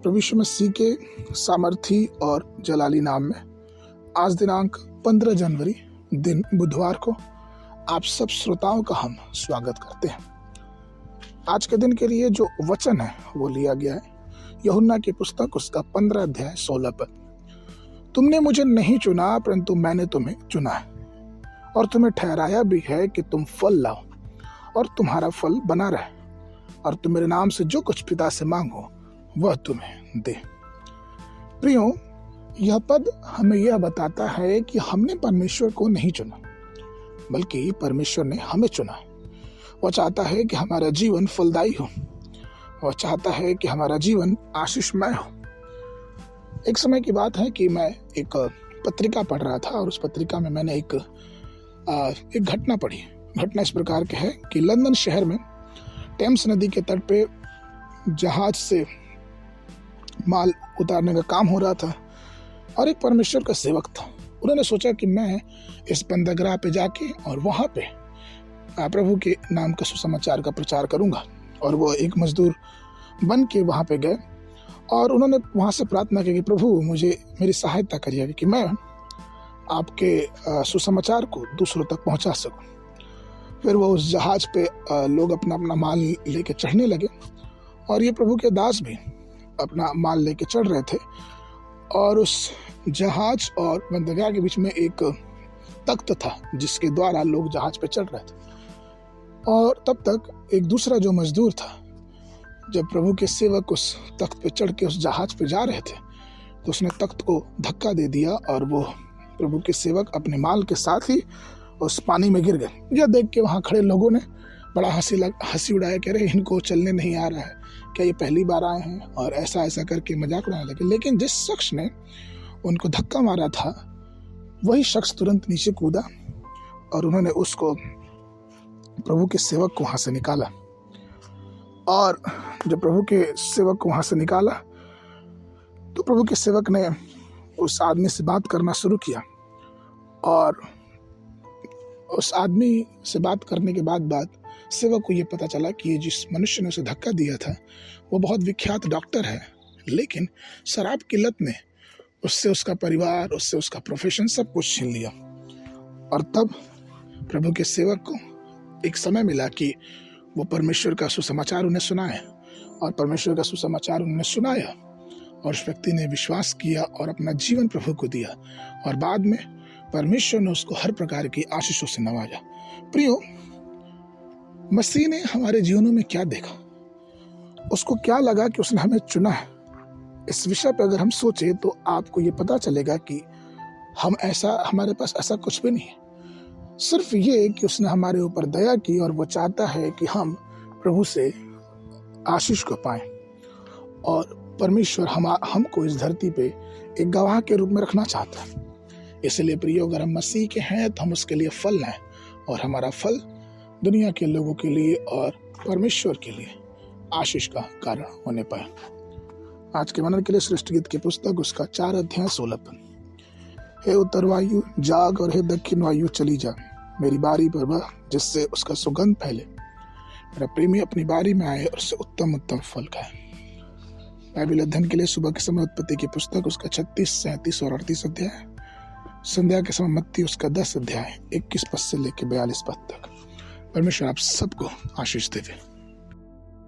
प्रभु यीशु मसीह के सामर्थी और जलाली नाम में आज दिनांक 15 जनवरी दिन बुधवार को आप सब श्रोताओं का हम स्वागत करते हैं। आज के दिन के लिए जो वचन है वो लिया गया है यूहन्ना की पुस्तक उसका 15 अध्याय 16 पद। तुमने मुझे नहीं चुना परंतु मैंने तुम्हें चुना है और तुम्हें ठहराया भी है कि तुम फल लाओ और तुम्हारा फल बना रहे और तुम मेरे नाम से जो कुछ पिता से मांगो वह तुम्हें दे। प्रियो, यह पद हमें यह बताता है कि हमने परमेश्वर को नहीं चुना बल्कि परमेश्वर ने हमें चुना। वह चाहता है कि हमारा जीवन फलदायी हो, वह चाहता है कि हमारा जीवन आशीषमय हो। एक समय की बात है कि मैं एक पत्रिका पढ़ रहा था और उस पत्रिका में मैंने एक घटना पढ़ी। घटना इस प्रकार की है कि लंदन शहर में टेम्स नदी के तट पे जहाज से माल उतारने का काम हो रहा था और एक परमेश्वर का सेवक था। उन्होंने सोचा कि मैं इस बंदरगाह पे जाके और वहाँ पे प्रभु के नाम का सुसमाचार का प्रचार करूँगा। और वो एक मजदूर बन के वहाँ पे गए और उन्होंने वहाँ से प्रार्थना की कि प्रभु मुझे मेरी सहायता करिए कि मैं आपके सुसमाचार को दूसरों तक पहुँचा सकूँ। फिर वो उस जहाज पे लोग अपना अपना माल लेके चढ़ने लगे और ये प्रभु के दास भी अपना माल लेके चढ़ रहे थे और उस जहाज और बंदरगाह के बीच में एक तख्त था जिसके द्वारा लोग जहाज पे चढ़ रहे थे। और तब तक एक दूसरा जो मजदूर था, जब प्रभु के सेवक उस तख्त पे चढ़ के उस जहाज पे जा रहे थे तो उसने तख्त को धक्का दे दिया और वो प्रभु के सेवक अपने माल के साथ ही उस पानी में गिर गए। यह देख के वहाँ खड़े लोगों ने बड़ा हंसी उड़ाया, कह रहे इनको चलने नहीं आ रहा है, क्या ये पहली बार आए हैं, और ऐसा करके मजाक उड़ाने लगे। लेकिन जिस शख्स ने उनको धक्का मारा था वही शख्स तुरंत नीचे कूदा और उन्होंने उसको प्रभु के सेवक को वहाँ से निकाला। और जब प्रभु के सेवक को वहाँ से निकाला तो प्रभु के सेवक ने उस आदमी से बात करना शुरू किया और उस आदमी से बात करने के बाद सेवक को ये पता चला कि ये जिस मनुष्य ने उसे धक्का दिया था वो बहुत विख्यात डॉक्टर है, लेकिन शराब की लत ने उससे उसका परिवार, उससे उसका प्रोफेशन सब कुछ छीन लिया। और तब प्रभु के सेवक को एक समय मिला कि वो परमेश्वर का सुसमाचार उन्हें सुनाए और परमेश्वर का सुसमाचार उन्होंने सुनाया और उस व्यक्ति ने विश्वास किया और अपना जीवन प्रभु को दिया और बाद में परमेश्वर ने उसको हर प्रकार की आशीषों से नवाजा। प्रियो, मसीह ने हमारे जीवनों में क्या देखा, उसको क्या लगा कि उसने हमें चुना है, इस विषय पर अगर हम सोचे तो आपको ये पता चलेगा कि हमारे पास ऐसा कुछ भी नहीं है। सिर्फ ये कि उसने हमारे ऊपर दया की और वो चाहता है कि हम प्रभु से आशीष को पाएं और परमेश्वर हमको इस धरती पे एक गवाह के रूप में रखना चाहता है। इसलिए प्रियो, अगर हम मसीह के हैं तो हम उसके लिए फल लाएं और हमारा फल दुनिया के लोगों के लिए और परमेश्वर के लिए आशीष का कारण होने पाए। आज के मनन के लिए श्रेष्ठ गीत की पुस्तक उसका 4 अध्याय 16 पद। हे उत्तर वायु जाग और हे दक्षिण वायु चली जा, मेरी बारी पर बह जिससे उसका सुगंध फैले। मेरा प्रेमी अपनी बारी में आए और उससे उत्तम उत्तम फल खाए। बाइबल अध्ययन के लिए सुबह के समय उत्पत्ति की पुस्तक उसका 36, 37 और 38 अध्याय, संध्या के समय मत्ती उसका 10 अध्याय 21 पद से लेकर 42 पद तक। परमेश्वर आप सबको आशीष देवे।